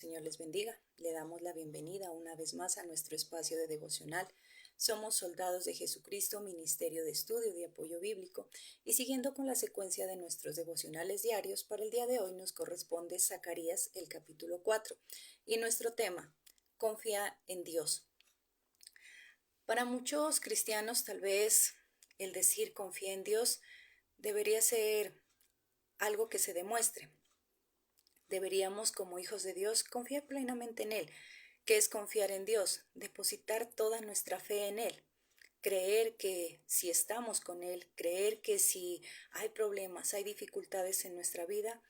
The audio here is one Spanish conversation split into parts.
Señor les bendiga. Le damos la bienvenida una vez más a nuestro espacio de devocional. Somos Soldados de Jesucristo, Ministerio de Estudio y Apoyo Bíblico, y siguiendo con la secuencia de nuestros devocionales diarios, para el día de hoy nos corresponde Zacarías, el capítulo 4, y nuestro tema, confía en Dios. Para muchos cristianos, tal vez el decir confía en Dios debería ser algo que se demuestre. Deberíamos, como hijos de Dios, confiar plenamente en Él. ¿Qué es confiar en Dios? Depositar toda nuestra fe en Él. Creer que si estamos con Él, creer que si hay problemas, hay dificultades en nuestra vida,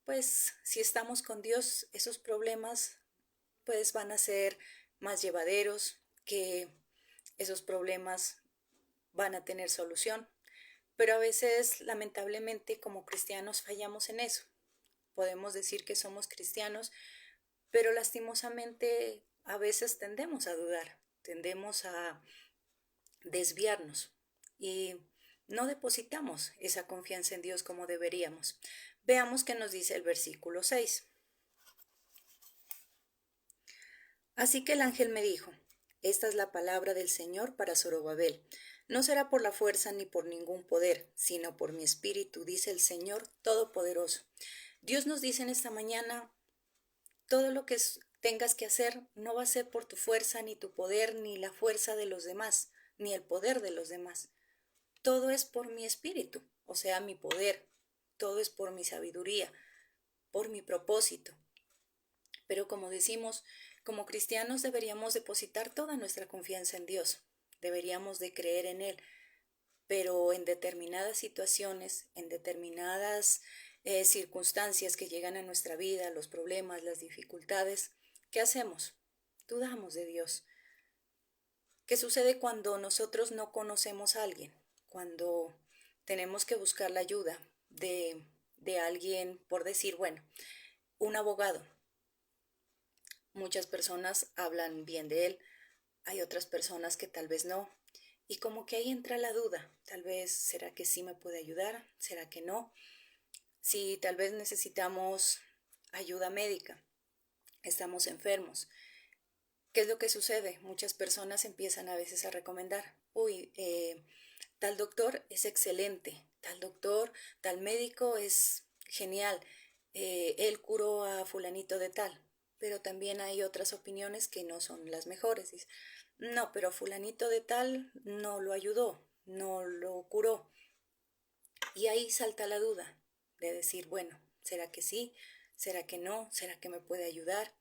pues si estamos con Dios, esos problemas pues van a ser más llevaderos, que esos problemas van a tener solución. Pero a veces, lamentablemente, como cristianos fallamos en eso. Podemos decir que somos cristianos, pero lastimosamente a veces tendemos a dudar, tendemos a desviarnos y no depositamos esa confianza en Dios como deberíamos. Veamos qué nos dice el versículo 6. Así que el ángel me dijo: esta es la palabra del Señor para Zorobabel. No será por la fuerza ni por ningún poder, sino por mi espíritu, dice el Señor Todopoderoso. Dios nos dice en esta mañana: todo lo que tengas que hacer no va a ser por tu fuerza, ni tu poder, ni la fuerza de los demás, ni el poder de los demás. Todo es por mi espíritu, o sea, mi poder. Todo es por mi sabiduría, por mi propósito. Pero como decimos, como cristianos deberíamos depositar toda nuestra confianza en Dios. Deberíamos de creer en Él. Pero en determinadas situaciones, en determinadas circunstancias que llegan a nuestra vida, los problemas, las dificultades, ¿qué hacemos? Dudamos de Dios. ¿Qué sucede cuando nosotros no conocemos a alguien? Cuando tenemos que buscar la ayuda de alguien, por decir, bueno, un abogado. Muchas personas hablan bien de él, hay otras personas que tal vez no. Y como que ahí entra la duda, tal vez, ¿será que sí me puede ayudar? ¿Será que no? Si tal vez necesitamos ayuda médica, estamos enfermos, ¿qué es lo que sucede? Muchas personas empiezan a veces a recomendar: tal doctor es excelente, tal doctor, tal médico es genial, él curó a fulanito de tal. Pero también hay otras opiniones que no son las mejores. Dice: no, pero fulanito de tal no lo ayudó, no lo curó. Y ahí salta la duda de decir, bueno, ¿será que sí? ¿Será que no? ¿Será que me puede ayudar?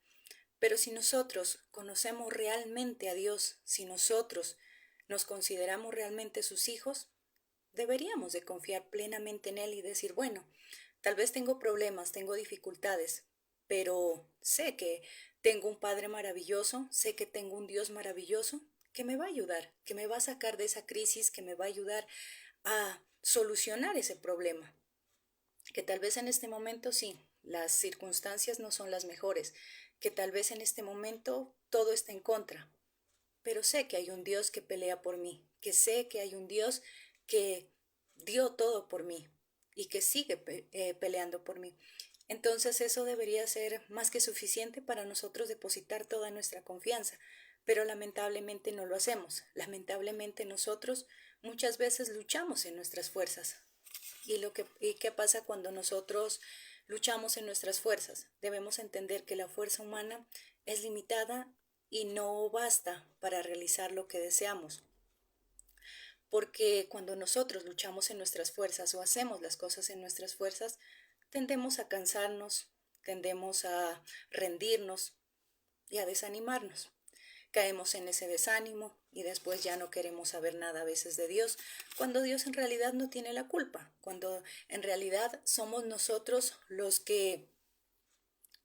Pero si nosotros conocemos realmente a Dios, si nosotros nos consideramos realmente sus hijos, deberíamos de confiar plenamente en Él y decir, bueno, tal vez tengo problemas, tengo dificultades, pero sé que tengo un Padre maravilloso, sé que tengo un Dios maravilloso que me va a ayudar, que me va a sacar de esa crisis, que me va a ayudar a solucionar ese problema. Que tal vez en este momento sí, las circunstancias no son las mejores, que tal vez en este momento todo está en contra, pero sé que hay un Dios que pelea por mí, que sé que hay un Dios que dio todo por mí y que sigue peleando por mí. Entonces eso debería ser más que suficiente para nosotros depositar toda nuestra confianza, pero lamentablemente no lo hacemos. Lamentablemente nosotros muchas veces luchamos en nuestras fuerzas. ¿Y qué pasa cuando nosotros luchamos en nuestras fuerzas? Debemos entender que la fuerza humana es limitada y no basta para realizar lo que deseamos. Porque cuando nosotros luchamos en nuestras fuerzas o hacemos las cosas en nuestras fuerzas, tendemos a cansarnos, tendemos a rendirnos y a desanimarnos. Caemos en ese desánimo y después ya no queremos saber nada a veces de Dios, cuando Dios en realidad no tiene la culpa, cuando en realidad somos nosotros los que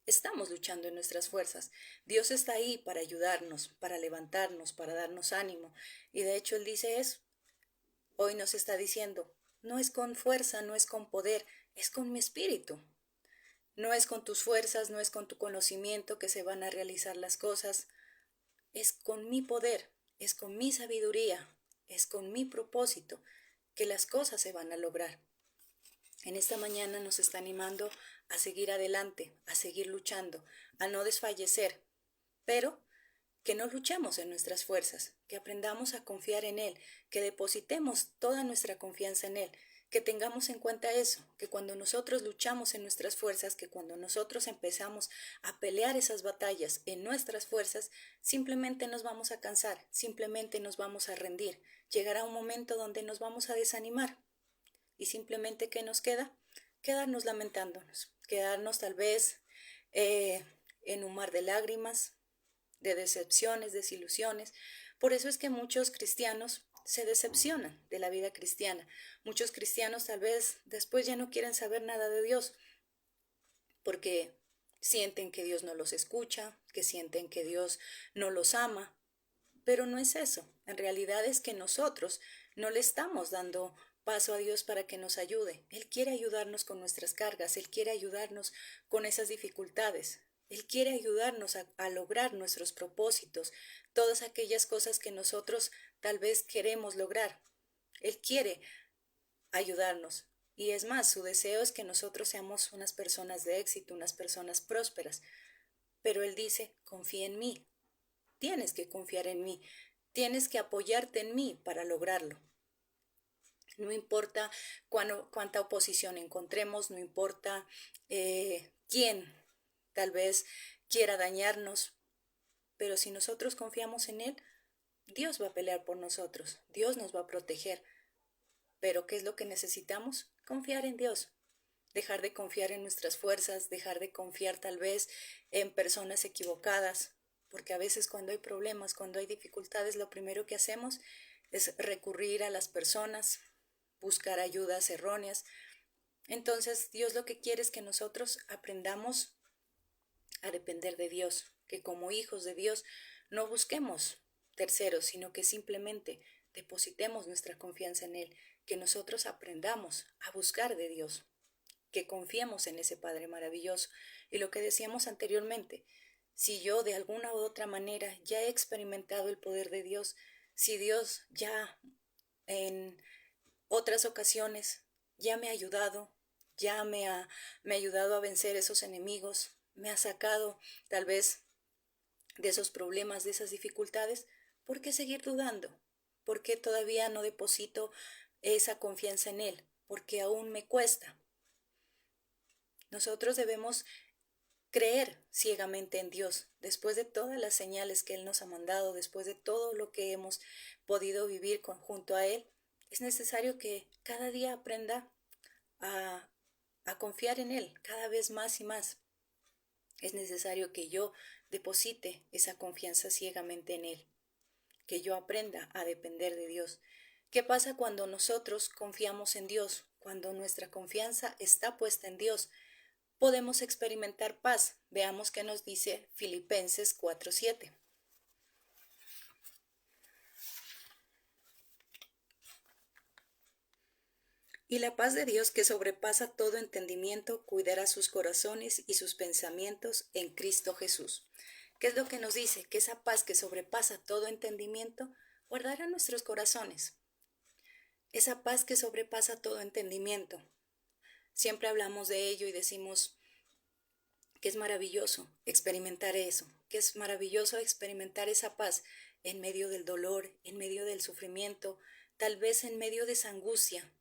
estamos luchando en nuestras fuerzas. Dios está ahí para ayudarnos, para levantarnos, para darnos ánimo. Y de hecho Él dice eso. Hoy nos está diciendo: no es con fuerza, no es con poder, es con mi espíritu. No es con tus fuerzas, no es con tu conocimiento que se van a realizar las cosas. Es con mi poder, es con mi sabiduría, es con mi propósito que las cosas se van a lograr. En esta mañana nos está animando a seguir adelante, a seguir luchando, a no desfallecer, pero que no luchemos en nuestras fuerzas, que aprendamos a confiar en Él, que depositemos toda nuestra confianza en Él, que tengamos en cuenta eso, que cuando nosotros luchamos en nuestras fuerzas, que cuando nosotros empezamos a pelear esas batallas en nuestras fuerzas, simplemente nos vamos a cansar, simplemente nos vamos a rendir. Llegará un momento donde nos vamos a desanimar y simplemente ¿qué nos queda? Quedarnos lamentándonos, quedarnos tal vez en un mar de lágrimas, de decepciones, desilusiones. Por eso es que muchos cristianos se decepcionan de la vida cristiana. Muchos cristianos tal vez después ya no quieren saber nada de Dios porque sienten que Dios no los escucha, que sienten que Dios no los ama. Pero no es eso. En realidad es que nosotros no le estamos dando paso a Dios para que nos ayude. Él quiere ayudarnos con nuestras cargas, Él quiere ayudarnos con esas dificultades. Él quiere ayudarnos a lograr nuestros propósitos, todas aquellas cosas que nosotros tal vez queremos lograr. Él quiere ayudarnos. Y es más, su deseo es que nosotros seamos unas personas de éxito, unas personas prósperas. Pero Él dice, confía en mí. Tienes que confiar en mí. Tienes que apoyarte en mí para lograrlo. No importa cuánta oposición encontremos, no importa quién tal vez quiera dañarnos, pero si nosotros confiamos en Él, Dios va a pelear por nosotros, Dios nos va a proteger. Pero ¿qué es lo que necesitamos? Confiar en Dios. Dejar de confiar en nuestras fuerzas, dejar de confiar tal vez en personas equivocadas, porque a veces cuando hay problemas, cuando hay dificultades, lo primero que hacemos es recurrir a las personas, buscar ayudas erróneas. Entonces Dios lo que quiere es que nosotros aprendamos a depender de Dios, que como hijos de Dios no busquemos terceros, sino que simplemente depositemos nuestra confianza en Él, que nosotros aprendamos a buscar de Dios, que confiemos en ese Padre maravilloso. Y lo que decíamos anteriormente, si yo de alguna u otra manera ya he experimentado el poder de Dios, si Dios ya en otras ocasiones ya me ha ayudado, ya me ha ayudado a vencer esos enemigos, me ha sacado tal vez de esos problemas, de esas dificultades, ¿por qué seguir dudando? ¿Por qué todavía no deposito esa confianza en Él? Porque aún me cuesta. Nosotros debemos creer ciegamente en Dios, después de todas las señales que Él nos ha mandado, después de todo lo que hemos podido vivir junto a Él, es necesario que cada día aprenda a, a confiar en Él, cada vez más y más. Es necesario que yo deposite esa confianza ciegamente en Él, que yo aprenda a depender de Dios. ¿Qué pasa cuando nosotros confiamos en Dios? Cuando nuestra confianza está puesta en Dios, podemos experimentar paz. Veamos qué nos dice Filipenses 4:7. Y la paz de Dios que sobrepasa todo entendimiento cuidará sus corazones y sus pensamientos en Cristo Jesús. ¿Qué es lo que nos dice? Que esa paz que sobrepasa todo entendimiento guardará nuestros corazones. Esa paz que sobrepasa todo entendimiento. Siempre hablamos de ello y decimos que es maravilloso experimentar eso, que es maravilloso experimentar esa paz en medio del dolor, en medio del sufrimiento, tal vez en medio de esa angustia,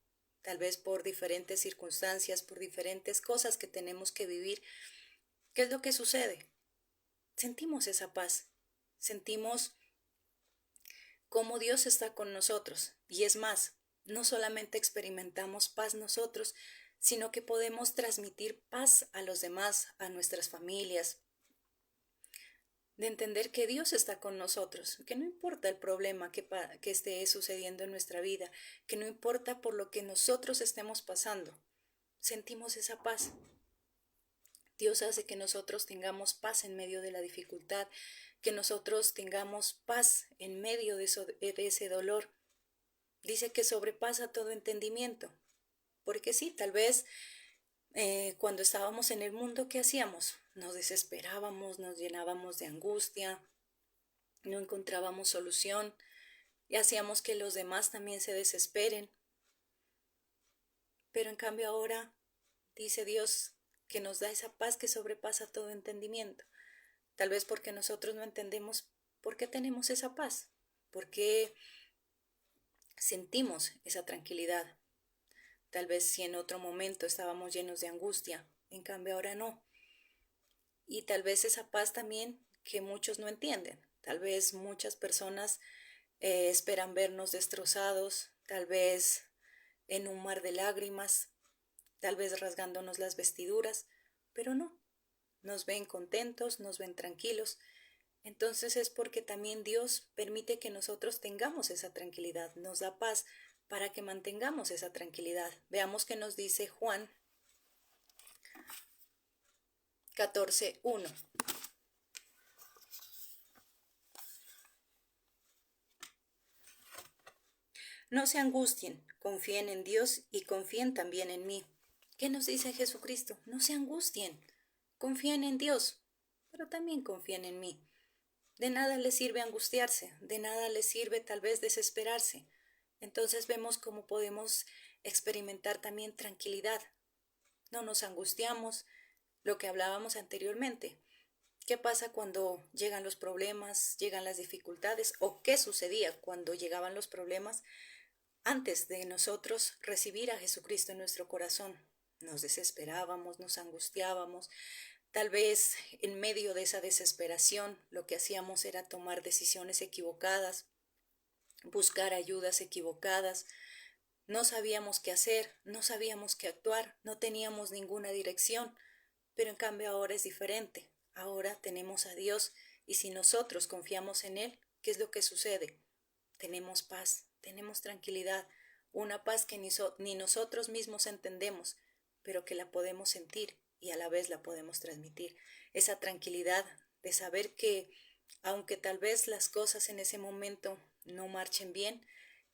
tal vez por diferentes circunstancias, por diferentes cosas que tenemos que vivir. ¿Qué es lo que sucede? Sentimos esa paz, sentimos cómo Dios está con nosotros. Y es más, no solamente experimentamos paz nosotros, sino que podemos transmitir paz a los demás, a nuestras familias, de entender que Dios está con nosotros, que no importa el problema que esté sucediendo en nuestra vida, que no importa por lo que nosotros estemos pasando, sentimos esa paz. Dios hace que nosotros tengamos paz en medio de la dificultad, que nosotros tengamos paz en medio de ese dolor. Dice que sobrepasa todo entendimiento. Porque sí, tal vez cuando estábamos en el mundo, ¿qué hacíamos? Nos desesperábamos, nos llenábamos de angustia, no encontrábamos solución y hacíamos que los demás también se desesperen. Pero en cambio ahora dice Dios que nos da esa paz que sobrepasa todo entendimiento. Tal vez porque nosotros no entendemos por qué tenemos esa paz, por qué sentimos esa tranquilidad. Tal vez si en otro momento estábamos llenos de angustia, en cambio ahora no. Y tal vez esa paz también que muchos no entienden. Tal vez muchas personas esperan vernos destrozados, tal vez en un mar de lágrimas, tal vez rasgándonos las vestiduras, pero no, nos ven contentos, nos ven tranquilos. Entonces es porque también Dios permite que nosotros tengamos esa tranquilidad, nos da paz para que mantengamos esa tranquilidad. Veamos qué nos dice Juan 14:1. No se angustien, confíen en Dios y confíen también en mí. ¿Qué nos dice Jesucristo? No se angustien, confíen en Dios, pero también confíen en mí. De nada les sirve angustiarse, de nada les sirve tal vez desesperarse. Entonces vemos cómo podemos experimentar también tranquilidad. No nos angustiamos, lo que hablábamos anteriormente. ¿Qué pasa cuando llegan los problemas, llegan las dificultades? ¿O qué sucedía cuando llegaban los problemas antes de nosotros recibir a Jesucristo en nuestro corazón? Nos desesperábamos, nos angustiábamos. Tal vez en medio de esa desesperación lo que hacíamos era tomar decisiones equivocadas, buscar ayudas equivocadas. No sabíamos qué hacer, no sabíamos qué actuar, no teníamos ninguna dirección, pero en cambio ahora es diferente. Ahora tenemos a Dios y si nosotros confiamos en Él, ¿qué es lo que sucede? Tenemos paz, tenemos tranquilidad, una paz que ni nosotros mismos entendemos, pero que la podemos sentir y a la vez la podemos transmitir. Esa tranquilidad de saber que aunque tal vez las cosas en ese momento no marchen bien,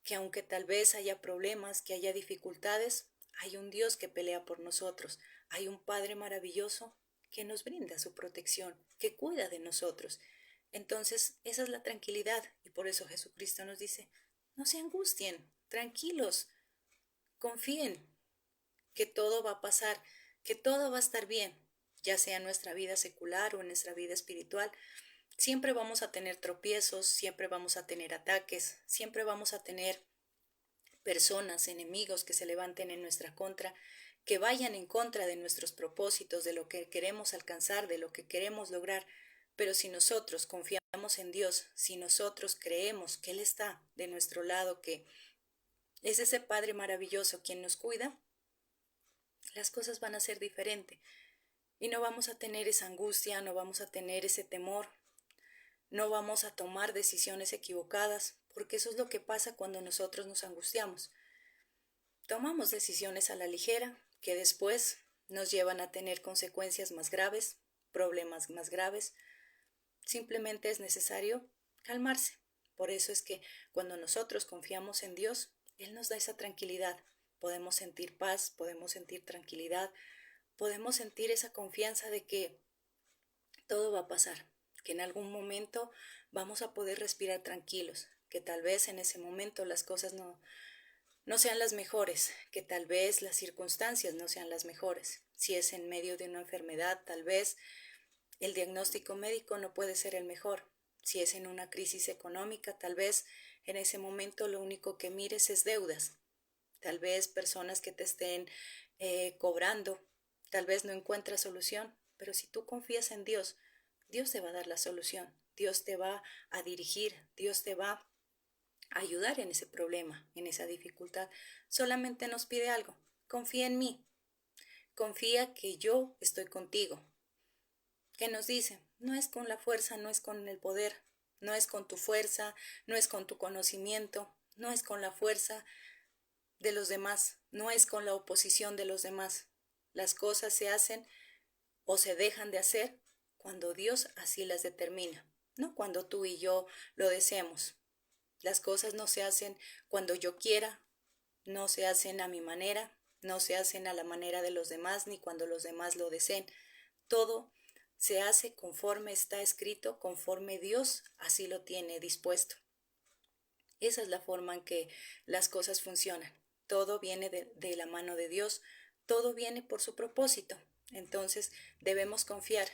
que aunque tal vez haya problemas, que haya dificultades, hay un Dios que pelea por nosotros, hay un Padre maravilloso que nos brinda su protección, que cuida de nosotros. Entonces, esa es la tranquilidad y por eso Jesucristo nos dice, no se angustien, tranquilos, confíen que todo va a pasar, que todo va a estar bien, ya sea en nuestra vida secular o en nuestra vida espiritual. Siempre vamos a tener tropiezos, siempre vamos a tener ataques, siempre vamos a tener personas, enemigos que se levanten en nuestra contra, que vayan en contra de nuestros propósitos, de lo que queremos alcanzar, de lo que queremos lograr. Pero si nosotros confiamos en Dios, si nosotros creemos que Él está de nuestro lado, que es ese Padre maravilloso quien nos cuida, las cosas van a ser diferentes y no vamos a tener esa angustia, no vamos a tener ese temor, no vamos a tomar decisiones equivocadas, porque eso es lo que pasa cuando nosotros nos angustiamos. Tomamos decisiones a la ligera que después nos llevan a tener consecuencias más graves, problemas más graves. Simplemente es necesario calmarse. Por eso es que cuando nosotros confiamos en Dios, Él nos da esa tranquilidad. Podemos sentir paz, podemos sentir tranquilidad, podemos sentir esa confianza de que todo va a pasar, que en algún momento vamos a poder respirar tranquilos, que tal vez en ese momento las cosas no sean las mejores, que tal vez las circunstancias no sean las mejores. Si es en medio de una enfermedad, tal vez el diagnóstico médico no puede ser el mejor. Si es en una crisis económica, tal vez en ese momento lo único que mires es deudas. Tal vez personas que te estén cobrando, tal vez no encuentras solución, pero si tú confías en Dios, Dios te va a dar la solución, Dios te va a dirigir, Dios te va a ayudar en ese problema, en esa dificultad. Solamente nos pide algo, confía en mí, confía que yo estoy contigo. ¿Qué nos dice? No es con la fuerza, no es con el poder, no es con tu fuerza, no es con tu conocimiento, no es con la fuerza de los demás, no es con la oposición de los demás. Las cosas se hacen o se dejan de hacer cuando Dios así las determina, no cuando tú y yo lo deseemos. Las cosas no se hacen cuando yo quiera, no se hacen a mi manera, no se hacen a la manera de los demás ni cuando los demás lo deseen. Todo se hace conforme está escrito, conforme Dios así lo tiene dispuesto. Esa es la forma en que las cosas funcionan. todo viene de la mano de Dios, todo viene por su propósito. Entonces debemos confiar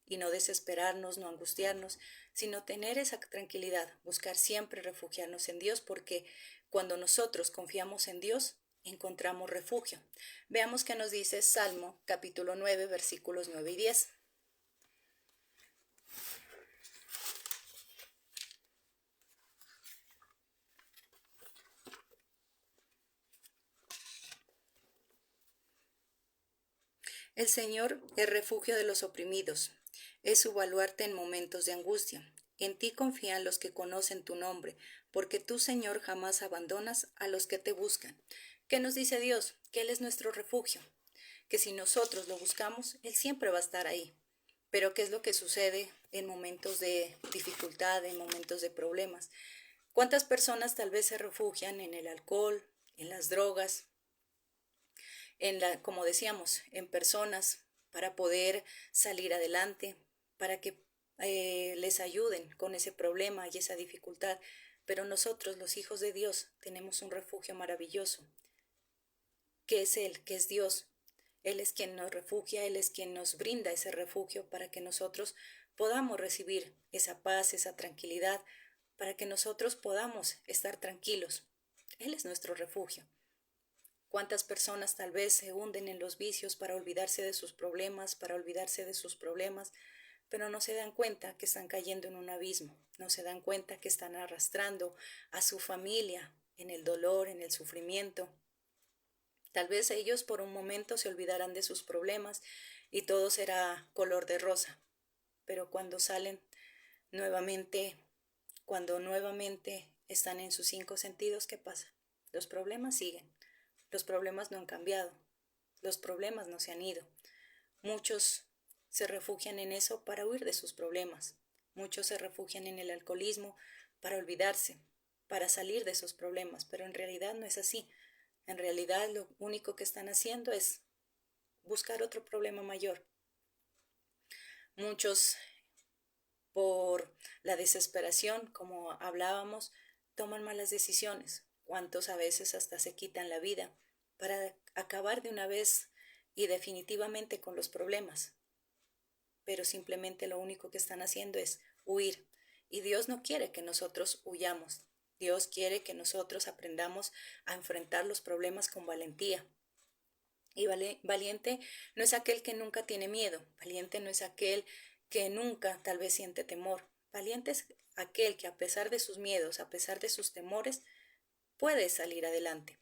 y no desesperarnos, no angustiarnos, sino tener esa tranquilidad, buscar siempre refugiarnos en Dios, porque cuando nosotros confiamos en Dios, encontramos refugio. Veamos qué nos dice Salmo capítulo 9, versículos 9 y 10. El Señor es refugio de los oprimidos, es su baluarte en momentos de angustia. En ti confían los que conocen tu nombre, porque tú, Señor, jamás abandonas a los que te buscan. ¿Qué nos dice Dios? Que Él es nuestro refugio, que si nosotros lo buscamos, Él siempre va a estar ahí. Pero ¿qué es lo que sucede en momentos de dificultad, en momentos de problemas? ¿Cuántas personas tal vez se refugian en el alcohol, en las drogas, como decíamos, en personas para poder salir adelante, para que les ayuden con ese problema y esa dificultad? Pero nosotros, los hijos de Dios, tenemos un refugio maravilloso, que es Él, que es Dios. Él es quien nos refugia, Él es quien nos brinda ese refugio para que nosotros podamos recibir esa paz, esa tranquilidad, para que nosotros podamos estar tranquilos. Él es nuestro refugio. ¿Cuántas personas tal vez se hunden en los vicios para olvidarse de sus problemas, pero no se dan cuenta que están cayendo en un abismo, no se dan cuenta que están arrastrando a su familia en el dolor, en el sufrimiento? Tal vez ellos por un momento se olvidarán de sus problemas y todo será color de rosa, pero cuando salen nuevamente, cuando nuevamente están en sus cinco sentidos, ¿qué pasa? Los problemas siguen, los problemas no han cambiado, los problemas no se han ido. Muchos se refugian en eso para huir de sus problemas, muchos se refugian en el alcoholismo para olvidarse, para salir de esos problemas, pero en realidad no es así. En realidad lo único que están haciendo es buscar otro problema mayor. Muchos, por la desesperación, como hablábamos, toman malas decisiones. ¿Cuántos a veces hasta se quitan la vida para acabar de una vez y definitivamente con los problemas? Pero simplemente lo único que están haciendo es huir. Y Dios no quiere que nosotros huyamos. Dios quiere que nosotros aprendamos a enfrentar los problemas con valentía. Y valiente no es aquel que nunca tiene miedo. Valiente no es aquel que nunca tal vez siente temor. Valiente es aquel que a pesar de sus miedos, a pesar de sus temores, puede salir adelante.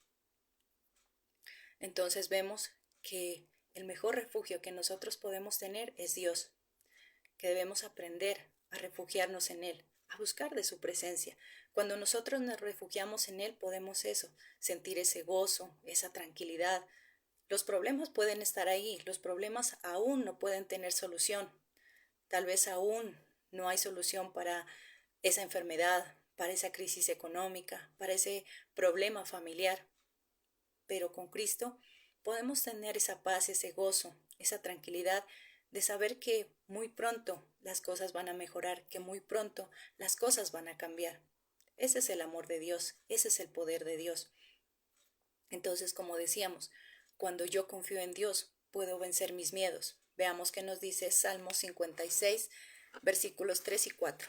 Entonces vemos que el mejor refugio que nosotros podemos tener es Dios, que debemos aprender a refugiarnos en Él, a buscar de su presencia. Cuando nosotros nos refugiamos en Él, podemos sentir ese gozo, esa tranquilidad. Los problemas pueden estar ahí, los problemas aún no pueden tener solución. Tal vez aún no hay solución para esa enfermedad, para esa crisis económica, para ese problema familiar. Pero con Cristo podemos tener esa paz, ese gozo, esa tranquilidad de saber que muy pronto las cosas van a mejorar, que muy pronto las cosas van a cambiar. Ese es el amor de Dios, ese es el poder de Dios. Entonces, como decíamos, cuando yo confío en Dios, puedo vencer mis miedos. Veamos qué nos dice Salmo 56, versículos 3 y 4.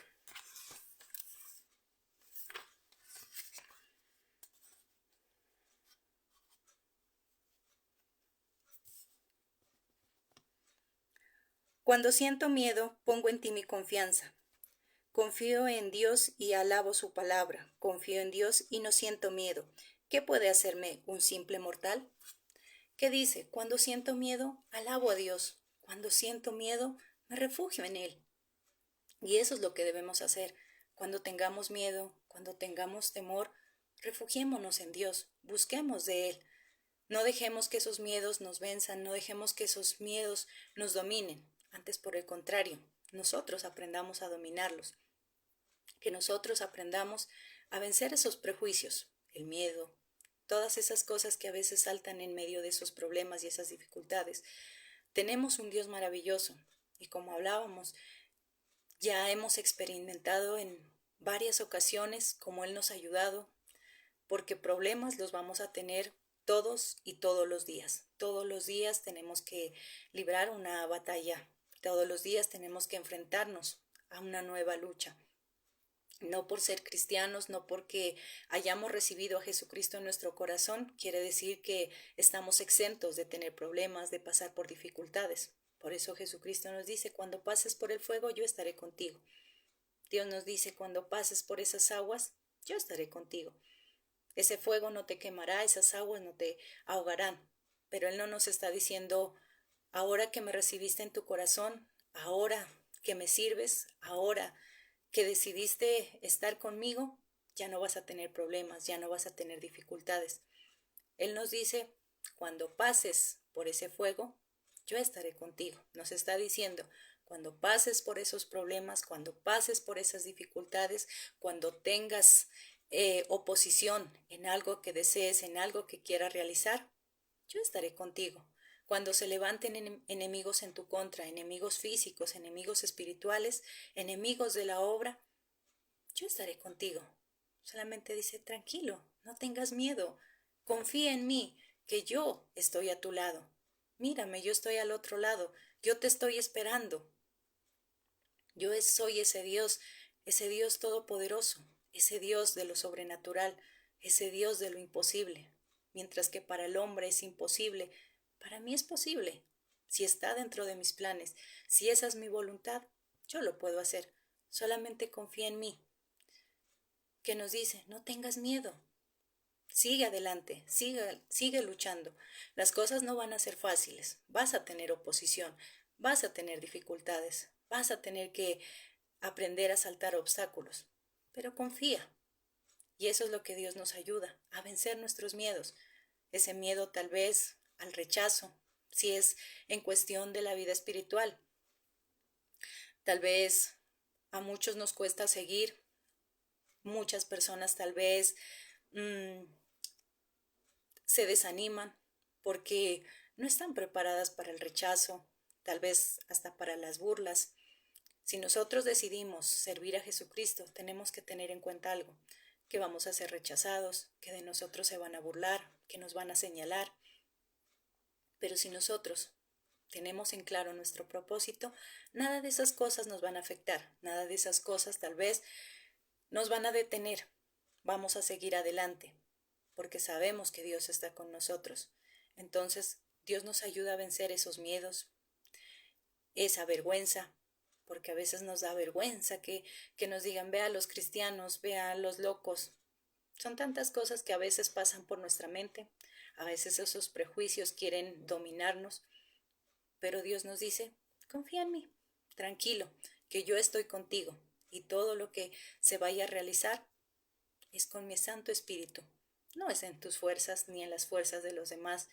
Cuando siento miedo, pongo en ti mi confianza. Confío en Dios y alabo su palabra. Confío en Dios y no siento miedo. ¿Qué puede hacerme un simple mortal? ¿Qué dice? Cuando siento miedo, alabo a Dios. Cuando siento miedo, me refugio en Él. Y eso es lo que debemos hacer. Cuando tengamos miedo, cuando tengamos temor, refugiémonos en Dios, busquemos de Él. No dejemos que esos miedos nos venzan, no dejemos que esos miedos nos dominen. Antes, por el contrario, nosotros aprendamos a dominarlos. Que nosotros aprendamos a vencer esos prejuicios, el miedo, todas esas cosas que a veces saltan en medio de esos problemas y esas dificultades. Tenemos un Dios maravilloso y como hablábamos, ya hemos experimentado en varias ocasiones cómo Él nos ha ayudado, porque problemas los vamos a tener todos y todos los días. Todos los días tenemos que librar una batalla. Todos los días tenemos que enfrentarnos a una nueva lucha. No por ser cristianos, no porque hayamos recibido a Jesucristo en nuestro corazón, quiere decir que estamos exentos de tener problemas, de pasar por dificultades. Por eso Jesucristo nos dice, cuando pases por el fuego, yo estaré contigo. Dios nos dice, cuando pases por esas aguas, yo estaré contigo. Ese fuego no te quemará, esas aguas no te ahogarán. Pero Él no nos está diciendo, ahora que me recibiste en tu corazón, ahora que me sirves, ahora que decidiste estar conmigo, ya no vas a tener problemas, ya no vas a tener dificultades. Él nos dice, cuando pases por ese fuego, yo estaré contigo. Nos está diciendo, cuando pases por esos problemas, cuando pases por esas dificultades, cuando tengas oposición en algo que desees, en algo que quieras realizar, yo estaré contigo. Cuando se levanten enemigos en tu contra, enemigos físicos, enemigos espirituales, enemigos de la obra, yo estaré contigo. Solamente dice, tranquilo, no tengas miedo, confía en mí, que yo estoy a tu lado. Mírame, yo estoy al otro lado, yo te estoy esperando. Yo soy ese Dios todopoderoso, ese Dios de lo sobrenatural, ese Dios de lo imposible. Mientras que para el hombre es imposible, para mí es posible. Si está dentro de mis planes, si esa es mi voluntad, yo lo puedo hacer. Solamente confía en mí. Que nos dice, no tengas miedo. Sigue adelante, sigue luchando. Las cosas no van a ser fáciles. Vas a tener oposición, vas a tener dificultades, vas a tener que aprender a saltar obstáculos. Pero confía. Y eso es lo que Dios nos ayuda, a vencer nuestros miedos. Ese miedo tal vez al rechazo, si es en cuestión de la vida espiritual. Tal vez a muchos nos cuesta seguir, muchas personas tal vez se desaniman porque no están preparadas para el rechazo, tal vez hasta para las burlas. Si nosotros decidimos servir a Jesucristo, tenemos que tener en cuenta algo, que vamos a ser rechazados, que de nosotros se van a burlar, que nos van a señalar. Pero si nosotros tenemos en claro nuestro propósito, nada de esas cosas nos van a afectar, nada de esas cosas tal vez nos van a detener. Vamos a seguir adelante, porque sabemos que Dios está con nosotros. Entonces, Dios nos ayuda a vencer esos miedos, esa vergüenza, porque a veces nos da vergüenza que nos digan, ve a los cristianos, ve a los locos. Son tantas cosas que a veces pasan por nuestra mente, a veces esos prejuicios quieren dominarnos, pero Dios nos dice, confía en mí, tranquilo, que yo estoy contigo y todo lo que se vaya a realizar es con mi Santo Espíritu. No es en tus fuerzas ni en las fuerzas de los demás,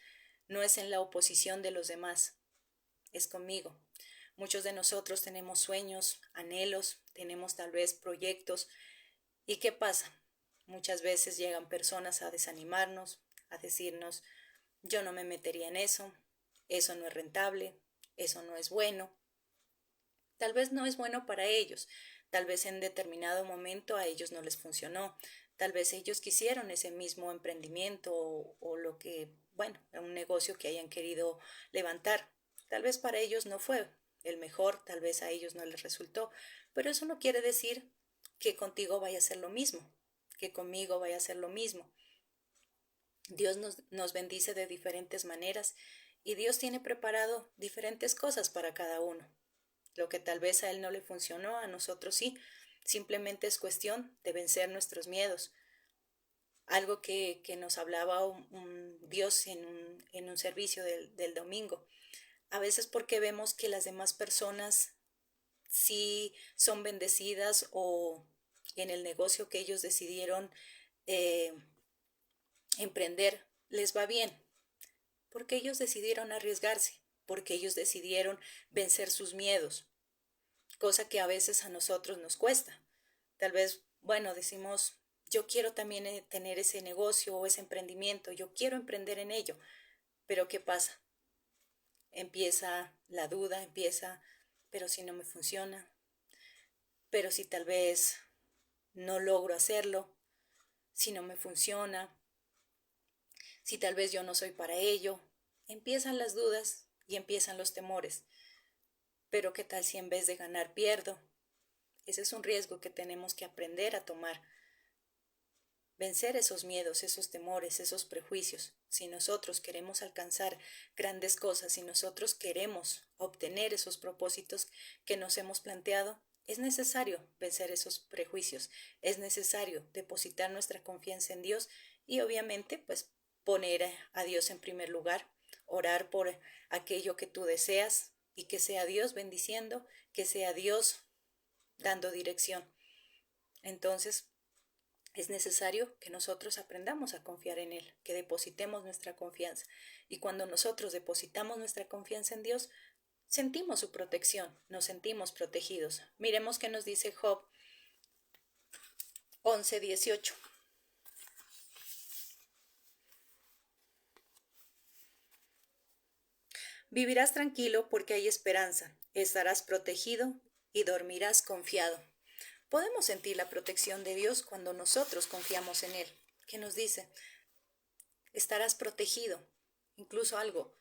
no es en la oposición de los demás, es conmigo. Muchos de nosotros tenemos sueños, anhelos, tenemos tal vez proyectos. ¿Y qué pasa? Muchas veces llegan personas a desanimarnos, a decirnos, yo no me metería en eso no es rentable, eso no es bueno. Tal vez no es bueno para ellos, tal vez en determinado momento a ellos no les funcionó, tal vez ellos quisieron ese mismo emprendimiento o lo que, bueno, un negocio que hayan querido levantar. Tal vez para ellos no fue el mejor, tal vez a ellos no les resultó, pero eso no quiere decir que contigo vaya a ser lo mismo, que conmigo vaya a ser lo mismo. Dios nos bendice de diferentes maneras y Dios tiene preparado diferentes cosas para cada uno. Lo que tal vez a Él no le funcionó, a nosotros sí. Simplemente es cuestión de vencer nuestros miedos. Algo que nos hablaba un Dios en un servicio del domingo. A veces porque vemos que las demás personas sí son bendecidas o en el negocio que ellos decidieron eh, emprender les va bien, porque ellos decidieron arriesgarse, porque ellos decidieron vencer sus miedos, cosa que a veces a nosotros nos cuesta. Tal vez, bueno, decimos, yo quiero también tener ese negocio o ese emprendimiento, yo quiero emprender en ello, pero ¿qué pasa? Empieza la duda, pero si no me funciona, pero si tal vez no logro hacerlo, si no me funciona, si tal vez yo no soy para ello. Empiezan las dudas y empiezan los temores. Pero ¿qué tal si en vez de ganar pierdo? Ese es un riesgo que tenemos que aprender a tomar. Vencer esos miedos, esos temores, esos prejuicios. Si nosotros queremos alcanzar grandes cosas, si nosotros queremos obtener esos propósitos que nos hemos planteado, es necesario vencer esos prejuicios, es necesario depositar nuestra confianza en Dios y obviamente pues poner a Dios en primer lugar, orar por aquello que tú deseas y que sea Dios bendiciendo, que sea Dios dando dirección. Entonces, es necesario que nosotros aprendamos a confiar en Él, que depositemos nuestra confianza. Y cuando nosotros depositamos nuestra confianza en Dios, sentimos su protección, nos sentimos protegidos. Miremos qué nos dice Job 11:18. Vivirás tranquilo porque hay esperanza, estarás protegido y dormirás confiado. Podemos sentir la protección de Dios cuando nosotros confiamos en Él. ¿Qué nos dice? Estarás protegido. Incluso algo,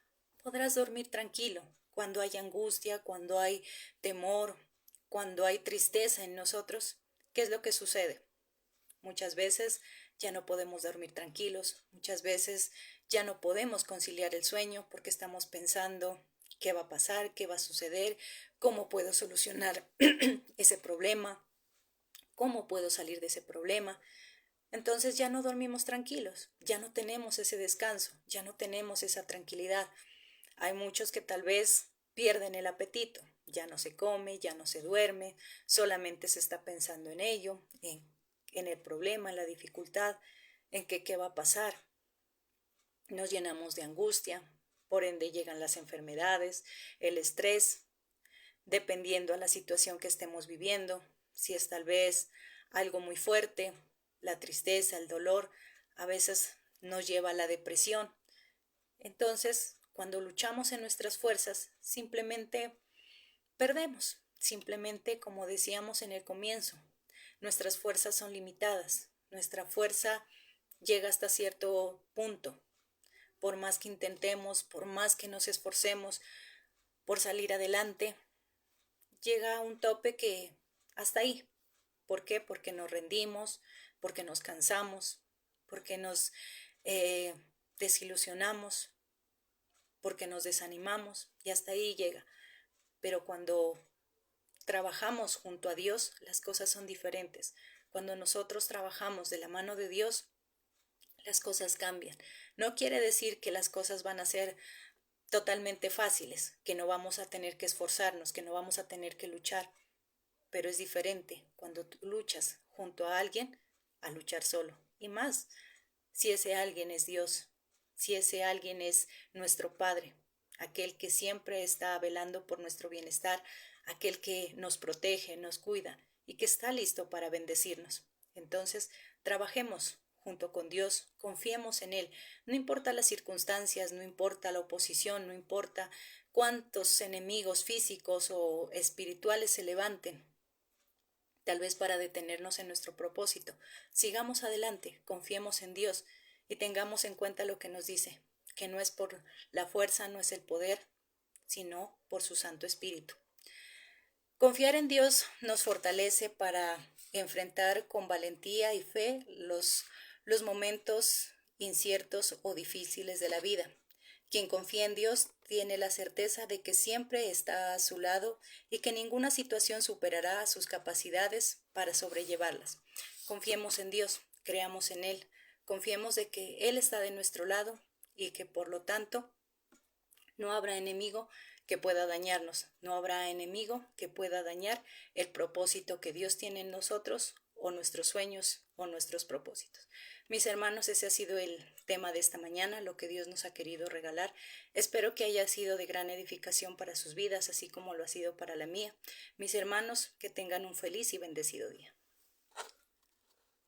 podrás dormir tranquilo cuando hay angustia, cuando hay temor, cuando hay tristeza en nosotros. ¿Qué es lo que sucede? Muchas veces ya no podemos dormir tranquilos, muchas veces ya no podemos conciliar el sueño porque estamos pensando qué va a pasar, qué va a suceder, cómo puedo solucionar ese problema, cómo puedo salir de ese problema. Entonces ya no dormimos tranquilos, ya no tenemos ese descanso, ya no tenemos esa tranquilidad. Hay muchos que tal vez pierden el apetito, ya no se come, ya no se duerme, solamente se está pensando en ello, en el problema, en la dificultad, en que qué va a pasar. Nos llenamos de angustia, por ende llegan las enfermedades, el estrés, dependiendo a la situación que estemos viviendo, si es tal vez algo muy fuerte, la tristeza, el dolor, a veces nos lleva a la depresión. Entonces, cuando luchamos en nuestras fuerzas, simplemente perdemos, simplemente como decíamos en el comienzo, nuestras fuerzas son limitadas, nuestra fuerza llega hasta cierto punto. Por más que intentemos, por más que nos esforcemos por salir adelante, llega a un tope que hasta ahí. ¿Por qué? Porque nos rendimos, porque nos cansamos, porque nos eh, desilusionamos, porque nos desanimamos y hasta ahí llega. Pero cuando trabajamos junto a Dios, las cosas son diferentes. Cuando nosotros trabajamos de la mano de Dios, las cosas cambian. No quiere decir que las cosas van a ser totalmente fáciles, que no vamos a tener que esforzarnos, que no vamos a tener que luchar, pero es diferente cuando tú luchas junto a alguien a luchar solo. Y más, si ese alguien es Dios, si ese alguien es nuestro Padre, aquel que siempre está velando por nuestro bienestar, aquel que nos protege, nos cuida y que está listo para bendecirnos. Entonces, trabajemos junto con Dios, confiemos en Él. No importa las circunstancias, no importa la oposición, no importa cuántos enemigos físicos o espirituales se levanten, tal vez para detenernos en nuestro propósito. Sigamos adelante, confiemos en Dios y tengamos en cuenta lo que nos dice, que no es por la fuerza, no es el poder, sino por su Santo Espíritu. Confiar en Dios nos fortalece para enfrentar con valentía y fe los momentos inciertos o difíciles de la vida. Quien confía en Dios tiene la certeza de que siempre está a su lado y que ninguna situación superará sus capacidades para sobrellevarlas. Confiemos en Dios, creamos en Él, confiemos de que Él está de nuestro lado y que por lo tanto no habrá enemigo que pueda dañarnos, no habrá enemigo que pueda dañar el propósito que Dios tiene en nosotros o nuestros sueños o nuestros propósitos. Mis hermanos, ese ha sido el tema de esta mañana, lo que Dios nos ha querido regalar. Espero que haya sido de gran edificación para sus vidas, así como lo ha sido para la mía. Mis hermanos, que tengan un feliz y bendecido día.